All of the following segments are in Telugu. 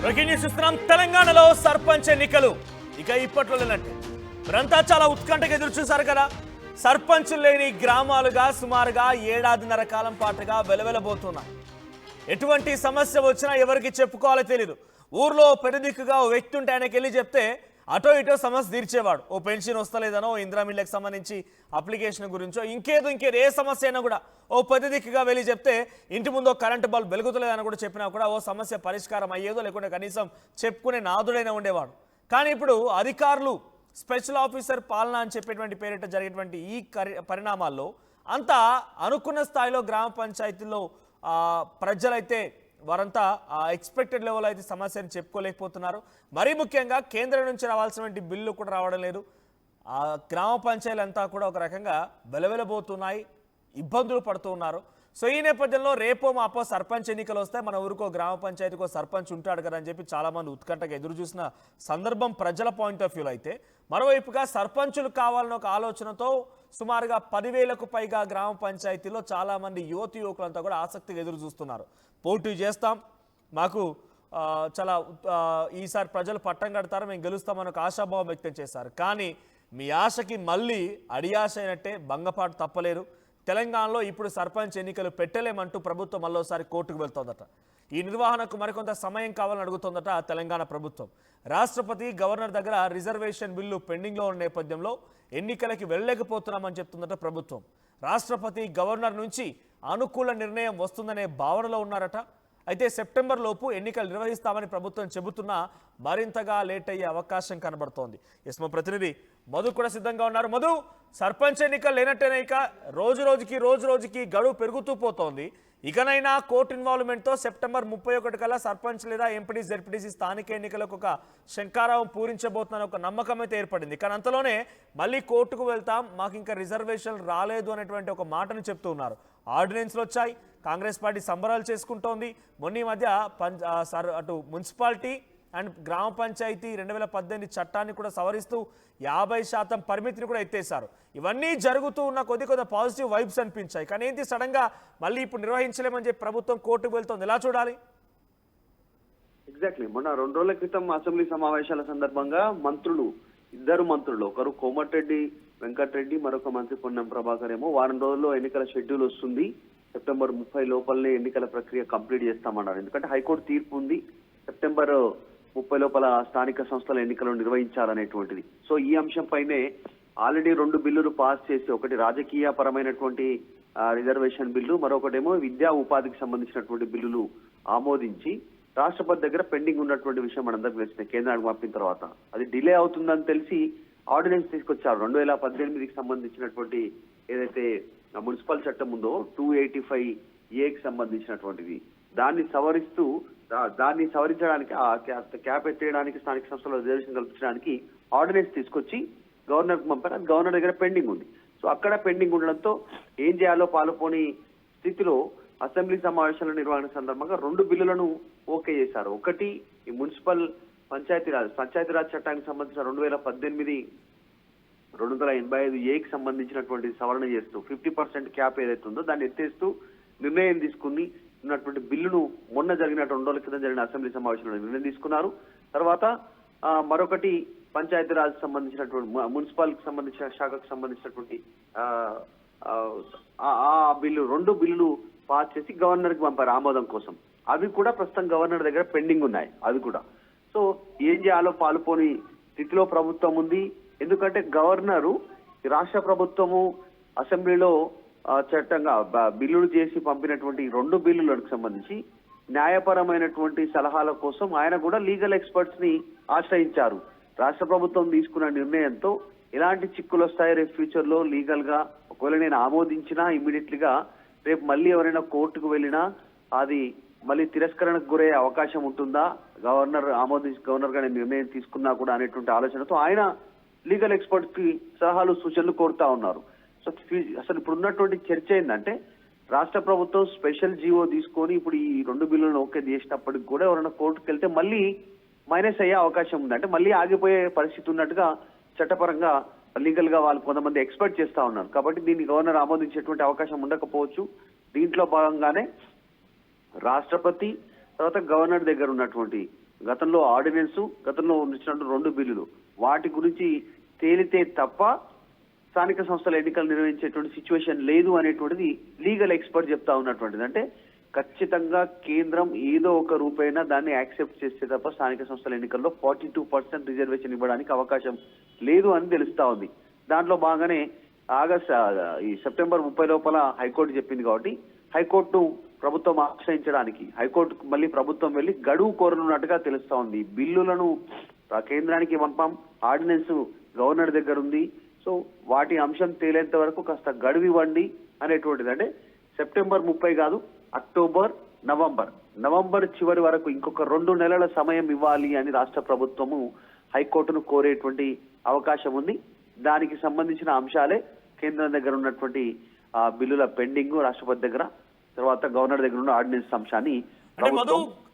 బ్రేకింగ్ న్యూస్ చూస్తున్నాం. తెలంగాణలో సర్పంచ్ ఎన్నికలు ఇక ఇప్పట్లో లేనట్టు మీరంతా చాలా ఉత్కంఠగా ఎదురు చూశారు కదా. సర్పంచులు లేని గ్రామాలుగా సుమారుగా ఏడాదిన్నర కాలం పాటుగా వెలవెలబోతున్నాయి. ఎటువంటి సమస్య వచ్చినా ఎవరికి చెప్పుకోవాలో తెలియదు. ఊర్లో పెద్ద దిక్కుగా ఓ వ్యక్తి ఉంటే ఆయనకి వెళ్ళి చెప్తే అటో ఇటో సమస్య తీర్చేవాడు. ఓ పెన్షన్ వస్తలేదనో, ఇందిరా మిల్లకు సంబంధించి అప్లికేషన్ గురించో ఇంకేదో ఏ సమస్య అయినా కూడా ఓ పెద్ద దిక్కుగా వెళ్ళి చెప్తే ఇంటి ముందు కరెంటు బల్బ్ వెలుగుతలేదని కూడా చెప్పినా కూడా ఓ సమస్య పరిష్కారం అయ్యేదో, లేకుంటే కనీసం చెప్పుకునే నాదుడైనా ఉండేవాడు. కానీ ఇప్పుడు అధికారులు స్పెషల్ ఆఫీసర్ పాలన అని చెప్పేటువంటి పేరిట జరిగేటువంటి ఈ పరిణామాల్లో అంతా అనుకున్న స్థాయిలో గ్రామ పంచాయతీల్లో ప్రజలైతే వారంతా ఎక్స్పెక్టెడ్ లెవెల్ అయితే సమస్యని చెప్పుకోలేకపోతున్నారు. మరీ ముఖ్యంగా కేంద్రం నుంచి రావాల్సినటువంటి బిల్లు కూడా రావడం లేదు. గ్రామ పంచాయతీలంతా కూడా ఒక రకంగా వెలవెలబోతున్నాయి, ఇబ్బందులు పడుతూ ఉన్నారు. సో ఈ నేపథ్యంలో రేపో మాపో సర్పంచ్ ఎన్నికలు వస్తే మన ఊరికో గ్రామ పంచాయతీకో సర్పంచ్ ఉంటాడు కదా అని చెప్పి చాలామంది ఉత్కంఠగా ఎదురు చూసిన సందర్భం ప్రజల పాయింట్ ఆఫ్ వ్యూలో అయితే, మరోవైపుగా సర్పంచులు కావాలన్న ఒక ఆలోచనతో సుమారుగా 10,000కు పైగా గ్రామ పంచాయతీలో చాలామంది యువకులంతా కూడా ఆసక్తిగా ఎదురు చూస్తున్నారు. పోటీ చేస్తాం, మాకు చాలా ఈసారి ప్రజలు పట్టం కడతారు, మేము గెలుస్తామని ఒక ఆశాభావం వ్యక్తం చేశారు. కానీ మీ ఆశకి మళ్ళీ అడియాశ అయినట్టే, భంగపాటు తప్పలేరు. తెలంగాణలో ఇప్పుడు సర్పంచ్ ఎన్నికలు పెట్టలేమంటూ ప్రభుత్వం మరోసారి కోర్టుకు వెళ్తోందట. ఈ నిర్వహణకు మరికొంత సమయం కావాలని అడుగుతోందట తెలంగాణ ప్రభుత్వం. రాష్ట్రపతి గవర్నర్ దగ్గర రిజర్వేషన్ బిల్లు పెండింగ్లో ఉన్న నేపథ్యంలో ఎన్నికలకి వెళ్ళలేకపోతున్నామని చెప్తుందట ప్రభుత్వం. రాష్ట్రపతి గవర్నర్ నుంచి అనుకూల నిర్ణయం వస్తుందనే భావనలో ఉన్నారట. అయితే సెప్టెంబర్ లోపు ఎన్నికలు నిర్వహిస్తామని ప్రభుత్వం చెబుతున్నా మరింతగా లేట్ అయ్యే అవకాశం కనబడుతోంది. మా ప్రతినిధి మధు కూడా సిద్ధంగా ఉన్నారు. మధు, సర్పంచ్ ఎన్నికలు లేనట్టేనే ఇక రోజు రోజుకి గడువు పెరుగుతూ పోతోంది. ఇకనైనా కోర్టు ఇన్వాల్వ్మెంట్తో సెప్టెంబర్ 31 కల్లా సర్పంచ్ లేదా ఎంపీటీ జెడ్పీటీసీ స్థానిక ఎన్నికలకు ఒక శంఖారావం పూరించబోతుందని ఒక నమ్మకం అయితే ఏర్పడింది. కానీ అంతలోనే మళ్ళీ కోర్టుకు వెళ్తాం, మాకు ఇంకా రిజర్వేషన్ రాలేదు అనేటువంటి ఒక మాటను చెప్తూ ఉన్నారు. ఆర్డినెన్స్లు వచ్చాయి, కాంగ్రెస్ పార్టీ సంబరాలు చేసుకుంటోంది. మొన్న ఈ మధ్య అటు మున్సిపాలిటీ అండ్ గ్రామ పంచాయతీ 2018 చట్టాన్ని కూడా సవరిస్తూ 50% పరిమితిని కూడా ఎత్తేశారు. ఇవన్నీ జరుగుతూ ఉన్న కొద్ది పాజిటివ్ వైబ్స్ అనిపించాయి. కానీ ఏంటి సడన్గా మళ్ళీ ఇప్పుడు నిర్వహించలేమని చెప్పి ప్రభుత్వం కోర్టుకు వెళ్తోంది, ఎలా చూడాలి? ఎగ్జాక్ట్లీ మొన్న 2 రోజుల క్రితం అసెంబ్లీ సమావేశాల సందర్భంగా ఇద్దరు మంత్రులు, ఒకరు కోమటిరెడ్డి వెంకటరెడ్డి, మరొక మంత్రి పొన్నం ప్రభాకర్ ఏమో వారం రోజుల్లో ఎన్నికల షెడ్యూల్ వస్తుంది, సెప్టెంబర్ 30 లోపలనే ఎన్నికల ప్రక్రియ కంప్లీట్ చేస్తామన్నారు. ఎందుకంటే హైకోర్టు తీర్పు ఉంది, సెప్టెంబర్ 30 లోపల స్థానిక సంస్థల ఎన్నికలు నిర్వహించాలనేటువంటిది. సో ఈ అంశం పైనే ఆల్రెడీ 2 బిల్లులు పాస్ చేసి, ఒకటి రాజకీయ పరమైనటువంటి రిజర్వేషన్ బిల్లు, మరొకటేమో విద్యా ఉపాధికి సంబంధించినటువంటి బిల్లులు ఆమోదించి రాష్ట్రపతి దగ్గర పెండింగ్ ఉన్నటువంటి విషయం మనందరికీ తెలిసింది. కేంద్రానికి పంపిన తర్వాత అది డిలే అవుతుందని తెలిసి ఆర్డినెన్స్ తీసుకొచ్చారు. 2018కి సంబంధించినటువంటి ఏదైతే మున్సిపల్ చట్టం ఉందో 285A సంబంధించినటువంటిది, దాన్ని సవరించడానికి క్యాప్ ఎత్తేయడానికి, స్థానిక సంస్థలో రిజర్వేషన్ కల్పించడానికి ఆర్డినెన్స్ తీసుకొచ్చి గవర్నర్ కు పంపారు. గవర్నర్ దగ్గర పెండింగ్ ఉంది. సో అక్కడ పెండింగ్ ఉండడంతో ఏం చేయాలో పాలుపోని స్థితిలో అసెంబ్లీ సమావేశాల నిర్వహణ సందర్భంగా 2 బిల్లులను ఓకే చేశారు. ఒకటి ఈ మున్సిపల్ పంచాయతీరాజ్ చట్టానికి సంబంధించిన 2018 285A సంబంధించినటువంటి సవరణ చేస్తూ 50% క్యాప్ ఏదైతే ఉందో దాన్ని ఎత్తేస్తూ నిర్ణయం తీసుకుని ఉన్నటువంటి బిల్లును మొన్న జరిగిన 2 రోజుల క్రితం జరిగిన అసెంబ్లీ సమావేశంలో నిర్ణయం తీసుకున్నారు. తర్వాత మరొకటి పంచాయతీరాజ్ సంబంధించినటువంటి మున్సిపల్ కి సంబంధించిన శాఖకు సంబంధించినటువంటి బిల్లు 2 బిల్లులు పాస్ చేసి గవర్నర్ కి పంపారు ఆమోదం కోసం. అవి కూడా ప్రస్తుతం గవర్నర్ దగ్గర పెండింగ్ ఉన్నాయి అవి కూడా. సో ఏం చేయాలో పాలుపోని స్థితిలో ప్రభుత్వం ఉంది. ఎందుకంటే గవర్నరు రాష్ట్ర ప్రభుత్వము అసెంబ్లీలో చట్టంగా బిల్లులు చేసి పంపినటువంటి 2 బిల్లులకు సంబంధించి న్యాయపరమైనటువంటి సలహాల కోసం ఆయన కూడా లీగల్ ఎక్స్పర్ట్స్ ని ఆశ్రయించారు. రాష్ట్ర ప్రభుత్వం తీసుకున్న నిర్ణయంతో ఎలాంటి చిక్కులు వస్తాయో రేపు ఫ్యూచర్ లో లీగల్ గా, ఒకవేళ నేను ఆమోదించినా ఇమ్మీడియట్లీగా రేపు మళ్ళీ ఎవరైనా కోర్టుకు వెళ్ళినా అది మళ్ళీ తిరస్కరణకు గురయ్యే అవకాశం ఉంటుందా, గవర్నర్ గారి నిర్ణయం తీసుకున్నా కూడా అనేటువంటి ఆలోచనతో ఆయన లీగల్ ఎక్స్పర్ట్స్ కి సలహాలు సూచనలు కోరుతా ఉన్నారు. సో అసలు ఇప్పుడు ఉన్నటువంటి చర్చ ఏంటంటే రాష్ట్ర ప్రభుత్వం స్పెషల్ జీవో తీసుకొని ఇప్పుడు ఈ 2 బిల్లులను ఓకే చేసినప్పటికి కూడా ఎవరైనా కోర్టుకు వెళ్తే మళ్ళీ మైనస్ అయ్యే అవకాశం ఉంది. అంటే మళ్ళీ ఆగిపోయే పరిస్థితి ఉన్నట్టుగా చట్టపరంగా లీగల్ గా వాళ్ళు కొంతమంది ఎక్స్పెక్ట్ చేస్తా ఉన్నారు. కాబట్టి దీన్ని గవర్నర్ ఆమోదించేటువంటి అవకాశం ఉండకపోవచ్చు. దీంట్లో భాగంగానే రాష్ట్రపతి తర్వాత గవర్నర్ దగ్గర ఉన్నటువంటి గతంలో ఆర్డినెన్స్, గతంలో ఇచ్చినట్టు 2 బిల్లులు వాటి గురించి తేలితే తప్ప స్థానిక సంస్థల ఎన్నికలు నిర్వహించేటువంటి సిచ్యువేషన్ లేదు అనేటువంటిది లీగల్ ఎక్స్పర్ట్ చెప్తా ఉన్నటువంటిది. అంటే ఖచ్చితంగా కేంద్రం ఏదో ఒక రూపైనా దాన్ని యాక్సెప్ట్ చేస్తే తప్ప స్థానిక సంస్థల ఎన్నికల్లో 42% రిజర్వేషన్ ఇవ్వడానికి అవకాశం లేదు అని తెలుస్తా ఉంది. దాంట్లో భాగంగానే ఈ సెప్టెంబర్ 30 లోపల హైకోర్టు చెప్పింది కాబట్టి హైకోర్టును ప్రభుత్వం ఆశ్రయించడానికి హైకోర్టుకు మళ్ళీ ప్రభుత్వం వెళ్లి గడువు కోరనున్నట్టుగా తెలుస్తా ఉంది. బిల్లులను కేంద్రానికి పంపాం, ఆర్డినెన్స్ గవర్నర్ దగ్గర ఉంది. సో వాటి అంశం తేలేంత వరకు కాస్త గడువు ఇవ్వండి అనేటువంటిది. అంటే సెప్టెంబర్ 30 కాదు, అక్టోబర్, నవంబర్ చివరి వరకు ఇంకొక 2 నెలల సమయం ఇవ్వాలి అని రాష్ట్ర ప్రభుత్వము హైకోర్టును కోరేటువంటి అవకాశం ఉంది. దానికి సంబంధించిన అంశాలే కేంద్రం దగ్గర ఉన్నటువంటి బిల్లుల పెండింగ్, రాష్ట్రపతి దగ్గర, తర్వాత గవర్నర్ దగ్గర ఉన్న ఆర్డినెన్స్ అంశాన్ని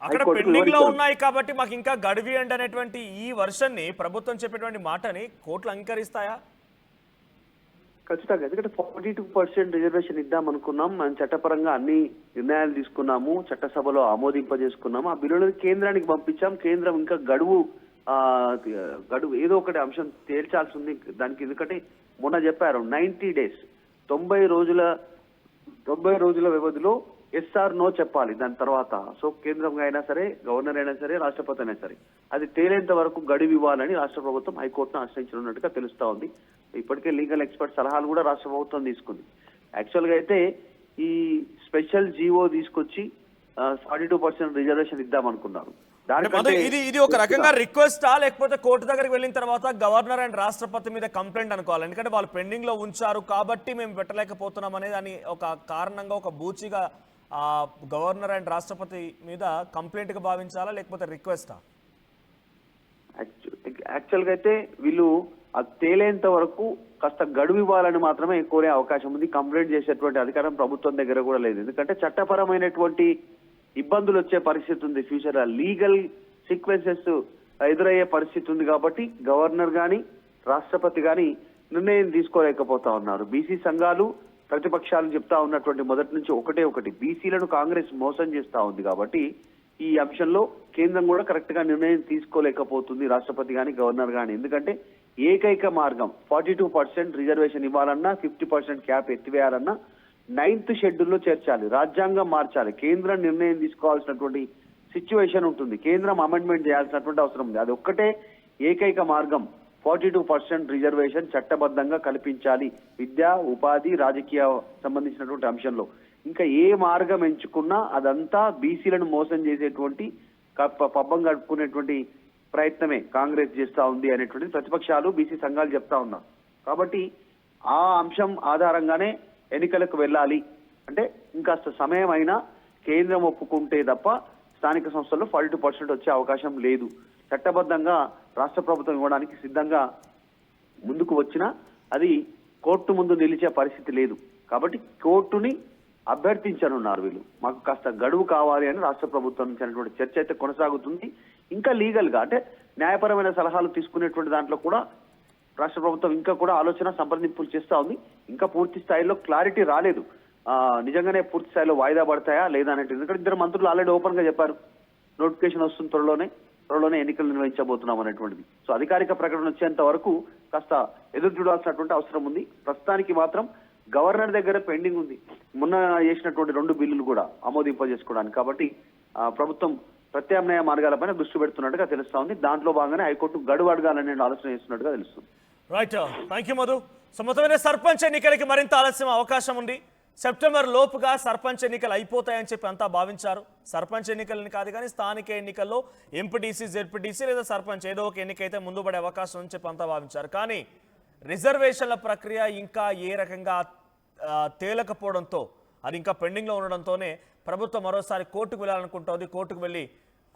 అక్కడ పెండింగ్ లో ఉన్నాయి కాబట్టి మాకు ఇంకా గడువియండి అనేటువంటి ఈ వర్షన్ ని ప్రభుత్వం చెప్పేటువంటి మాటని కోర్టులు అంగీకరిస్తాయా? ఖచ్చితంగా. ఎందుకంటే 42% రిజర్వేషన్ ఇద్దాం అనుకున్నాం, మనం చట్టపరంగా అన్ని నిర్ణయాలు తీసుకున్నాము, చట్టసభలో ఆమోదింపజేసుకున్నాము, ఆ బిల్లులను కేంద్రానికి పంపించాం. కేంద్రం ఇంకా గడువు ఏదో ఒకటి అంశం తేల్చాల్సి ఉంది దానికి. ఎందుకంటే మొన్న చెప్పారు 90 days 90 రోజుల వ్యవధిలో ఎస్ఆర్ నో చెప్పాలి. దాని తర్వాత సో కేంద్రం అయినా సరే, గవర్నర్ అయినా సరే, రాష్ట్రపతి అయినా సరే అది తేలేంత వరకు గడువు ఇవ్వాలని రాష్ట్ర ప్రభుత్వం హైకోర్టును ఆశ్రయించనున్నట్టుగా తెలుస్తా ఉంది. ఇప్పటికే లీగల్ ఎక్స్పర్ట్ సలహాలు కూడా రాష్ట్ర ప్రభుత్వం తీసుకుంది. యాక్చువల్ గా అయితే ఈ స్పెషల్ జీవో తీసుకొచ్చి 42% రిజర్వేషన్ ఇద్దాం అనుకున్నారు. ఇది ఒక రకంగా రిక్వెస్టా, లేకపోతే కోర్టు దగ్గరికి వెళ్ళిన తర్వాత గవర్నర్ అండ్ రాష్ట్రపతి మీద కంప్లైంట్ అనుకోవాలి? ఎందుకంటే వాళ్ళు పెండింగ్ లో ఉంచారు కాబట్టి మేము పెట్టలేకపోతున్నాం అనేది అని ఒక కారణంగా, ఒక బూచిగా గవర్నర్ అండ్ రాష్ట్రపతి మీద కంప్లైంట్ గా భావించాలా, లేకపోతే రిక్వెస్టా? యాక్చువల్ గా అయితే వీళ్ళు అది తేలేంత వరకు కాస్త గడువు ఇవ్వాలని మాత్రమే కోరే అవకాశం ఉంది. కంప్లైంట్ చేసేటువంటి అధికారం ప్రభుత్వం దగ్గర కూడా లేదు. ఎందుకంటే చట్టపరమైనటువంటి ఇబ్బందులు వచ్చే పరిస్థితి ఉంది, ఫ్యూచర్ లీగల్ సీక్వెన్సెస్ ఎదురయ్యే పరిస్థితి ఉంది. కాబట్టి గవర్నర్ గాని, రాష్ట్రపతి గాని నిర్ణయం తీసుకోలేకపోతా ఉన్నారు. బీసీ సంఘాలు, ప్రతిపక్షాలు చెప్తా ఉన్నటువంటి మొదటి నుంచి ఒకటి బీసీలను కాంగ్రెస్ మోసం చేస్తా ఉంది. కాబట్టి ఈ అంశంలో కేంద్రం కూడా కరెక్ట్ గా నిర్ణయం తీసుకోలేకపోతుంది, రాష్ట్రపతి గాని, గవర్నర్ గాని. ఎందుకంటే ఏకైక మార్గం 42% రిజర్వేషన్ ఇవ్వాలన్నా, 50% క్యాప్ ఎత్తివేయాలన్నా 9th షెడ్యూల్లో చేర్చాలి, రాజ్యాంగం మార్చాలి, కేంద్రం నిర్ణయం తీసుకోవాల్సినటువంటి సిచ్యువేషన్ ఉంటుంది, కేంద్రం అమెండ్మెంట్ చేయాల్సినటువంటి అవసరం ఉంది. అది ఒక్కటే ఏకైక మార్గం. 42% రిజర్వేషన్ చట్టబద్ధంగా కల్పించాలి విద్యా, ఉపాధి, రాజకీయ సంబంధించినటువంటి అంశంలో. ఇంకా ఏ మార్గం ఎంచుకున్నా అదంతా బీసీలను మోసం చేసేటువంటి, పబ్బం గడుపుకునేటువంటి ప్రయత్నమే కాంగ్రెస్ చేస్తా ఉంది అనేటువంటి ప్రతిపక్షాలు, బీసీ సంఘాలు చెప్తా ఉన్నారు. కాబట్టి ఆ అంశం ఆధారంగానే ఎన్నికలకు వెళ్ళాలి. అంటే ఇంకాస్త సమయం అయినా కేంద్రం ఒప్పుకుంటే తప్ప స్థానిక సంస్థల్లో 42% వచ్చే అవకాశం లేదు. చట్టబద్ధంగా రాష్ట్ర ప్రభుత్వం ఇవ్వడానికి సిద్ధంగా ముందుకు వచ్చినా అది కోర్టు ముందు నిలిచే పరిస్థితి లేదు. కాబట్టి కోర్టుని అభ్యర్థించనున్నారు వీళ్ళు. మాకు కాస్త గడువు కావాలి అని రాష్ట్ర ప్రభుత్వం నుంచి అనేటువంటి చర్చ అయితే కొనసాగుతుంది. ఇంకా లీగల్ గా అంటే న్యాయపరమైన సలహాలు తీసుకునేటువంటి దాంట్లో కూడా రాష్ట్ర ప్రభుత్వం ఇంకా కూడా ఆలోచన, సంప్రదింపులు చేస్తా ఉంది. ఇంకా పూర్తి స్థాయిలో క్లారిటీ రాలేదు. నిజంగానే పూర్తి స్థాయిలో వాయిదా పడతాయా లేదా అనేది. ఎందుకంటే 2 మంత్రులు ఆల్రెడీ ఓపెన్ గా చెప్పారు, నోటిఫికేషన్ వస్తుంది త్వరలోనే ఎన్నికలు నిర్వహించబోతున్నాం అనేటువంటిది. సో అధికారిక ప్రకటన వచ్చేంత వరకు కాస్త ఎదురు చూడాల్సినటువంటి అవసరం ఉంది. ప్రస్తుతానికి మాత్రం గవర్నర్ దగ్గర పెండింగ్ ఉంది, మొన్న చేసినటువంటి 2 బిల్లులు కూడా ఆమోదింపజేసుకోవడానికి. కాబట్టి ప్రభుత్వం ప్రత్యామ్నాయ మార్గాలపైన దృష్టి పెడుతున్నట్టుగా తెలుస్తా ఉంది. దాంట్లో భాగంగానే హైకోర్టు గడువు అడగాలనే ఆలోచన చేస్తున్నట్టుగా తెలుస్తుంది. Right, thank you Madhu. So మొత్తమైన సర్పంచ్ ఎన్నికలకి మరింత ఆలస్యం అవకాశం ఉంది. సెప్టెంబర్ లోపుగా సర్పంచ్ ఎన్నికలు అయిపోతాయని చెప్పి అంతా భావించారు. సర్పంచ్ ఎన్నికలని కాదు కానీ స్థానిక ఎన్నికల్లో ఎంపీటీసీ, జెడ్పీటీసీ లేదా సర్పంచ్ ఏదో ఒక ఎన్నిక అయితే ముందు పడే అవకాశం అని చెప్పి అంతా భావించారు. కానీ రిజర్వేషన్ల ప్రక్రియ ఇంకా ఏ రకంగా తేలకపోవడంతో, అది ఇంకా పెండింగ్లో ఉండడంతోనే ప్రభుత్వం మరోసారి కోర్టుకు వెళ్ళాలనుకుంటోంది. కోర్టుకు వెళ్ళి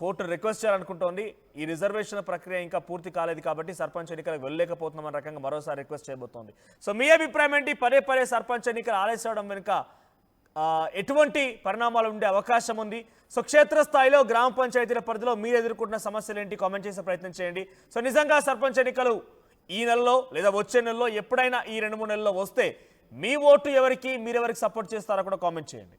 కోర్టు రిక్వెస్ట్ చేయాలనుకుంటోంది. ఈ రిజర్వేషన్ ప్రక్రియ ఇంకా పూర్తి కాలేదు కాబట్టి సర్పంచ్ ఎన్నికలకు వెళ్ళలేకపోతున్నామన్న రకంగా మరోసారి రిక్వెస్ట్ చేయబోతోంది. సో మీ అభిప్రాయం ఏంటి? పదే సర్పంచ్ ఎన్నికలు ఆలస్యం వెనుక ఎటువంటి పరిణామాలు ఉండే అవకాశం ఉంది? సో క్షేత్రస్థాయిలో గ్రామ పంచాయతీల పరిధిలో మీరు ఎదుర్కొంటున్న సమస్యలు ఏంటి? కామెంట్ చేసే ప్రయత్నం చేయండి. సో నిజంగా సర్పంచ్ ఎన్నికలు ఈ నెలలో లేదా వచ్చే నెలలో ఎప్పుడైనా ఈ 2-3 నెలల్లో వస్తే మీ ఓటు ఎవరికి, మీరెవరికి సపోర్ట్ చేస్తారో కూడా కామెంట్ చేయండి.